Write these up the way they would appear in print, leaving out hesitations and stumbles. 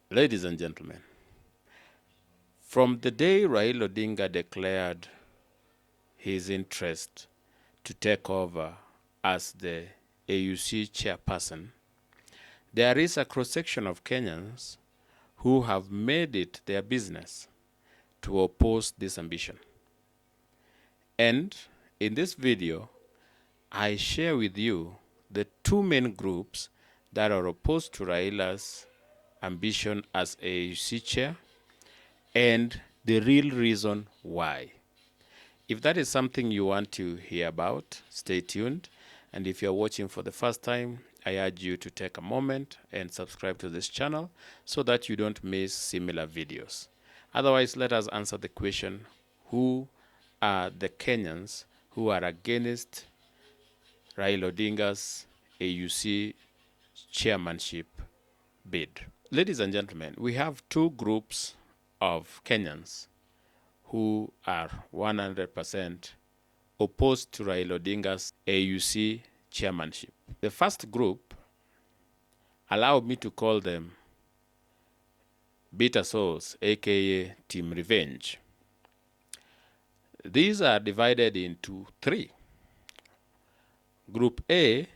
Ladies and gentlemen, from the day Raila Odinga declared his interest to take over as the AUC chairperson, there is a cross-section of Kenyans who have made it their business to oppose this ambition. And in this video, I share with you the two main groups that are opposed to Raila's ambition as AUC chair and the real reason why. If that is something you want to hear about, stay tuned. And if you're watching for the first time, I urge you to take a moment and subscribe to this channel so that you don't miss similar videos. Otherwise, let us answer the question, who are the Kenyans who are against Raila Odinga's AUC chairmanship bid? Ladies and gentlemen, we have two groups of Kenyans who are 100% opposed to Raila Odinga's AUC chairmanship. The first group, allow me to call them bitter souls, aka Team Revenge. These are divided into three. Group A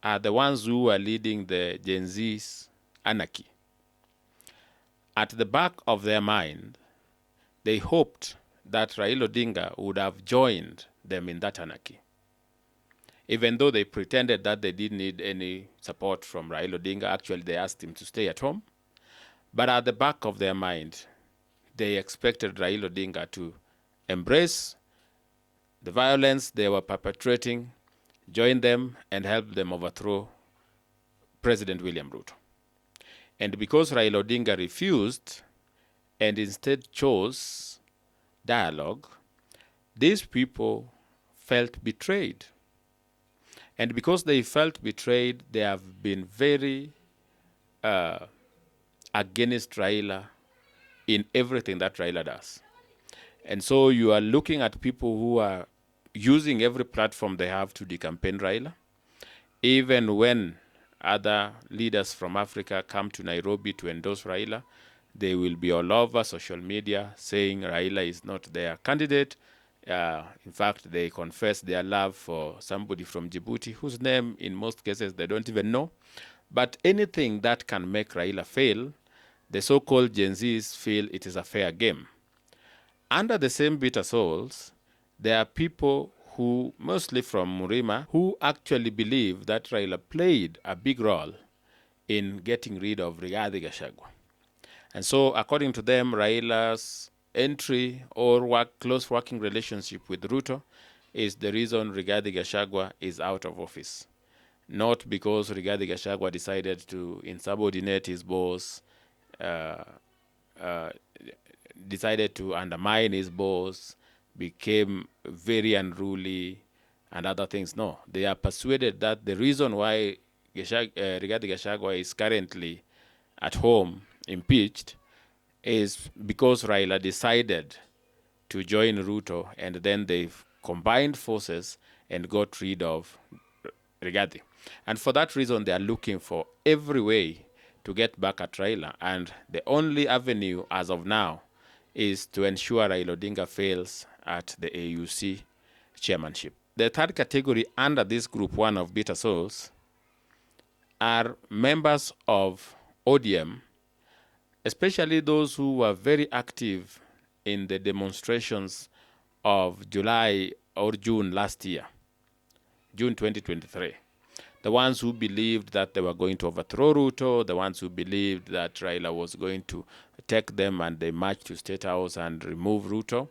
are the ones who are leading the Gen Z's anarchy. At the back of their mind, they hoped that Raila Odinga would have joined them in that anarchy, even though they pretended that they didn't need any support from Raila Odinga. Actually, they asked him to stay at home. But at the back of their mind, they expected Raila Odinga to embrace the violence they were perpetrating, join them, and help them overthrow President William Ruto. And because Raila Odinga refused and instead chose dialogue, these people felt betrayed. And because they felt betrayed, they have been very against Raila in everything that Raila does. And so you are looking at people who are using every platform they have to decampaign Raila. Even when other leaders from Africa come to Nairobi to endorse Raila, they will be all over social media saying Raila is not their candidate. In fact, they confess their love for somebody from Djibouti, whose name in most cases they don't even know. But anything that can make Raila fail, the so-called Gen Zs feel it is a fair game. Under the same bitter souls, there are people who, mostly from Murima, who actually believe that Raila played a big role in getting rid of Rigathi Gachagua. And so, according to them, Raila's entry or close working relationship with Ruto is the reason Rigathi Gachagua is out of office. Not because Rigathi Gachagua decided to insubordinate his boss, decided to undermine his boss, became very unruly, and other things. No, they are persuaded that the reason why Rigathi Gachagua is currently at home impeached is because Raila decided to join Ruto, and then they combined forces and got rid of Rigathi. And for that reason, they are looking for every way to get back at Raila. And the only avenue as of now is to ensure Raila Odinga fails at the AUC chairmanship. The third category under this group one of bitter souls are members of ODM, especially those who were very active in the demonstrations of July or June last year, June 2023. The ones who believed that they were going to overthrow Ruto, the ones who believed that Raila was going to take them and they marched to State House and remove Ruto,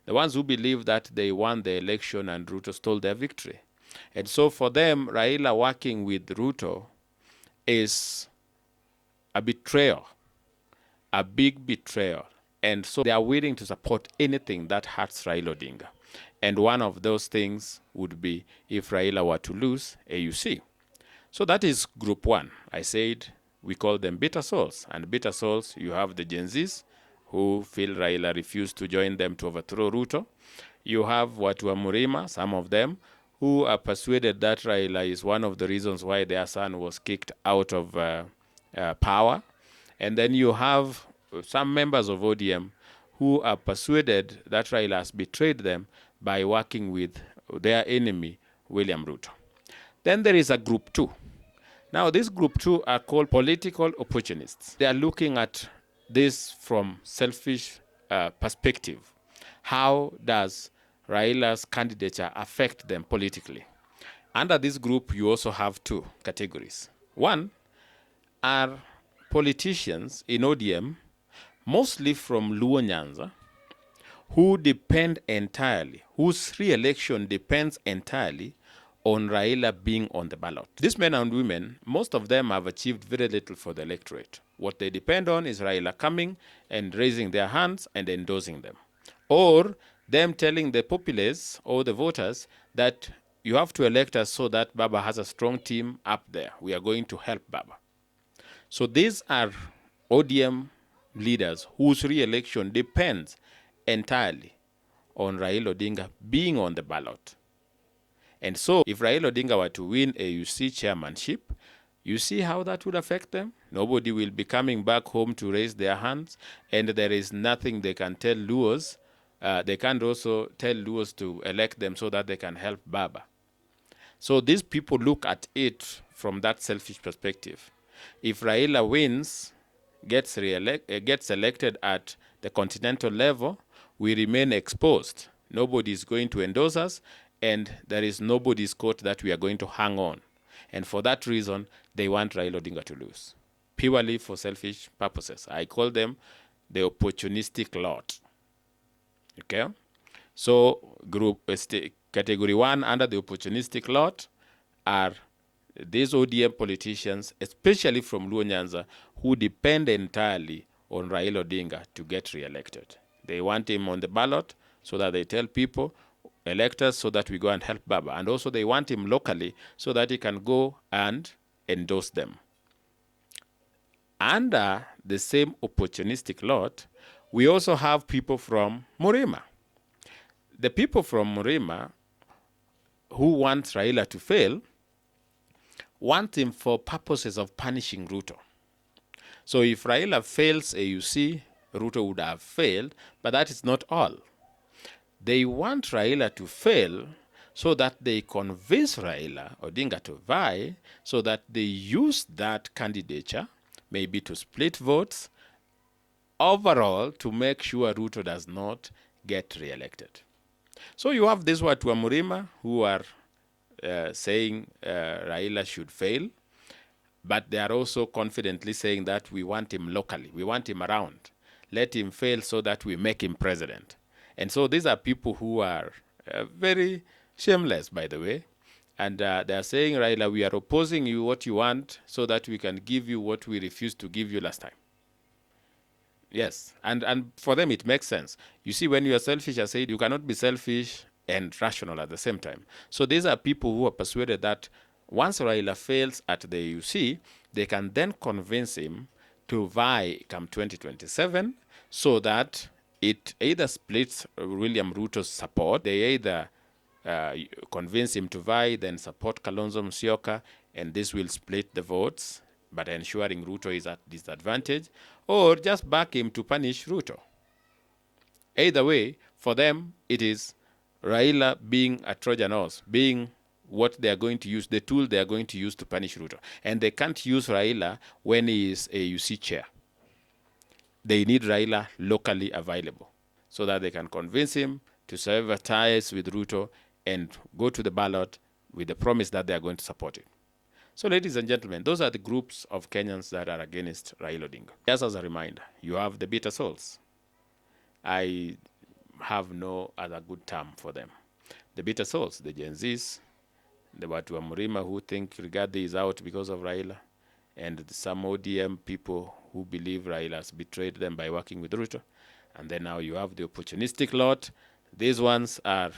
the ones who believed that they won the election and Ruto stole their victory. And so for them, Raila working with Ruto is a betrayal, a big betrayal. And so they are willing to support anything that hurts Raila Odinga. And one of those things would be if Raila were to lose AUC. So that is group one. I said we call them bitter souls. And bitter souls, you have the Gen Zs who feel Raila refused to join them to overthrow Ruto. You have watu wa Murima, some of them, who are persuaded that Raila is one of the reasons why their son was kicked out of power. And then you have some members of ODM who are persuaded that Raila has betrayed them by working with their enemy, William Ruto. Then there is a group two. Now, this group two are called political opportunists. They are looking at this from selfish perspective. How does Raila's candidature affect them politically? Under this group, you also have two categories. One are politicians in ODM, mostly from Luo Nyanza, who depend entirely, whose re-election depends entirely on Raila being on the ballot. These men and women, most of them have achieved very little for the electorate. What they depend on is Raila coming and raising their hands and endorsing them. Or them telling the populace or the voters that you have to elect us so that Baba has a strong team up there. We are going to help Baba. So these are ODM leaders whose re-election depends entirely on Raila Odinga being on the ballot. And so if Raila Odinga were to win AUC chairmanship, you see how that would affect them? Nobody will be coming back home to raise their hands, and there is nothing they can tell Luos. They can't also tell Luos to elect them so that they can help Baba. So these people look at it from that selfish perspective. If Raila wins, gets elected at the continental level, we remain exposed. Nobody is going to endorse us, and there is nobody's coat that we are going to hang on. And for that reason, they want Raila Odinga to lose, purely for selfish purposes. I call them the opportunistic lot. Okay? So category one under the opportunistic lot are these ODM politicians, especially from Luo Nyanza, who depend entirely on Raila Odinga to get re-elected. They want him on the ballot so that they tell people, elect us so that we go and help Baba. And also they want him locally so that he can go and endorse them. Under the same opportunistic lot, we also have people from Murima. The people from Murima who want Raila to fail want him for purposes of punishing Ruto. So if Raila fails AUC, Ruto would have failed, but that is not all. They want Raila to fail so that they convince Raila Odinga to vie, so that they use that candidature maybe to split votes overall to make sure Ruto does not get re-elected. So you have this Watu wa Murima who are saying Raila should fail, but they are also confidently saying that we want him locally, we want him around. Let him fail so that we make him president. And so these are people who are very shameless, by the way. And they are saying, Raila, we are opposing you what you want so that we can give you what we refused to give you last time. Yes, and for them it makes sense. You see, when you are selfish, I said, you cannot be selfish and rational at the same time. So these are people who are persuaded that once Raila fails at the AUC, they can then convince him to vie come 2027 so that it either splits William Ruto's support. They either convince him to vie, then support Kalonzo Musyoka, and this will split the votes, but ensuring Ruto is at disadvantage, or just back him to punish Ruto. Either way, for them, it is Raila being a Trojan horse, being what they are going to use, the tool they are going to use to punish Ruto. And they can't use Raila when he is a UC chair. They need Raila locally available so that they can convince him to sever ties with Ruto and go to the ballot with the promise that they are going to support him. So, ladies and gentlemen, those are the groups of Kenyans that are against Raila Odinga. Just as a reminder, you have the bitter souls. I have no other good term for them. The bitter souls, the Gen Zs, the Watu wa Murima who think Rigathi is out because of Raila, and some ODM people who believe Raila has betrayed them by working with Ruto. And then now you have the opportunistic lot. These ones are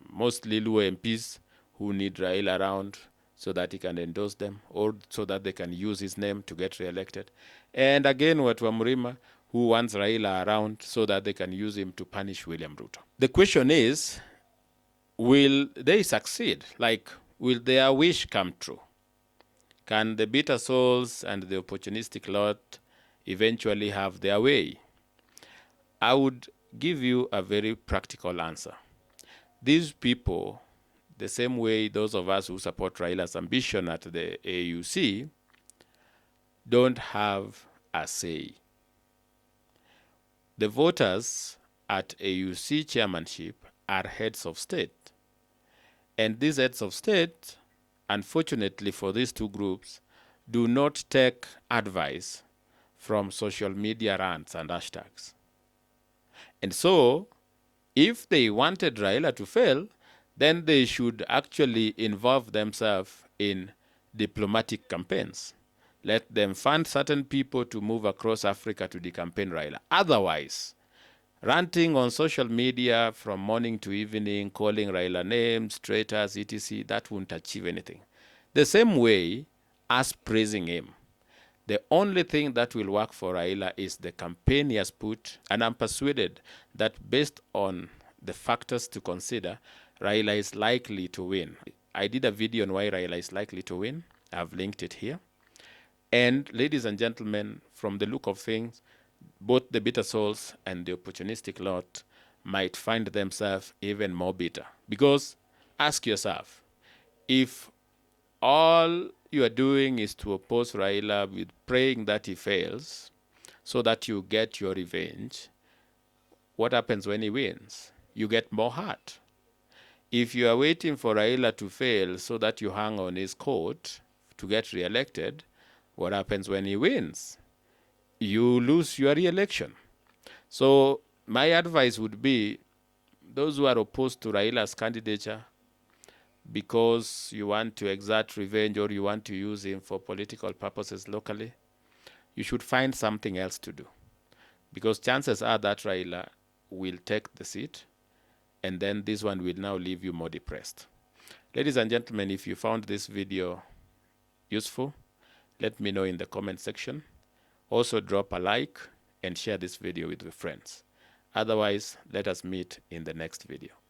mostly Luo MPs who need Raila around so that he can endorse them or so that they can use his name to get re-elected. And again, Watu wa Murima who wants Raila around so that they can use him to punish William Ruto. The question is, will they succeed? Like, will their wish come true? Can the bitter souls and the opportunistic lot eventually have their way? I would give you a very practical answer. These people, the same way those of us who support Raila's ambition at the AUC, don't have a say. The voters at AUC chairmanship are heads of state. And these heads of state, unfortunately for these two groups, do not take advice from social media rants and hashtags. And so, if they wanted Raila to fail, then they should actually involve themselves in diplomatic campaigns. Let them fund certain people to move across Africa to decampaign Raila. Otherwise, ranting on social media from morning to evening, calling Raila names, traitors, etc., that won't achieve anything. The same way as praising him. The only thing that will work for Raila is the campaign he has put, and I'm persuaded that based on the factors to consider, Raila is likely to win. I did a video on why Raila is likely to win. I've linked it here. And ladies and gentlemen, from the look of things, both the bitter souls and the opportunistic lot might find themselves even more bitter. Because ask yourself, if all you are doing is to oppose Raila with praying that he fails so that you get your revenge, what happens when he wins? You get more hurt. If you are waiting for Raila to fail so that you hang on his coat to get re-elected, what happens when he wins? You lose your re-election. So my advice would be, those who are opposed to Raila's candidature because you want to exert revenge or you want to use him for political purposes locally, you should find something else to do. Because chances are that Raila will take the seat, and then this one will now leave you more depressed. Ladies and gentlemen, if you found this video useful, let me know in the comment section. Also drop a like and share this video with your friends. Otherwise, let us meet in the next video.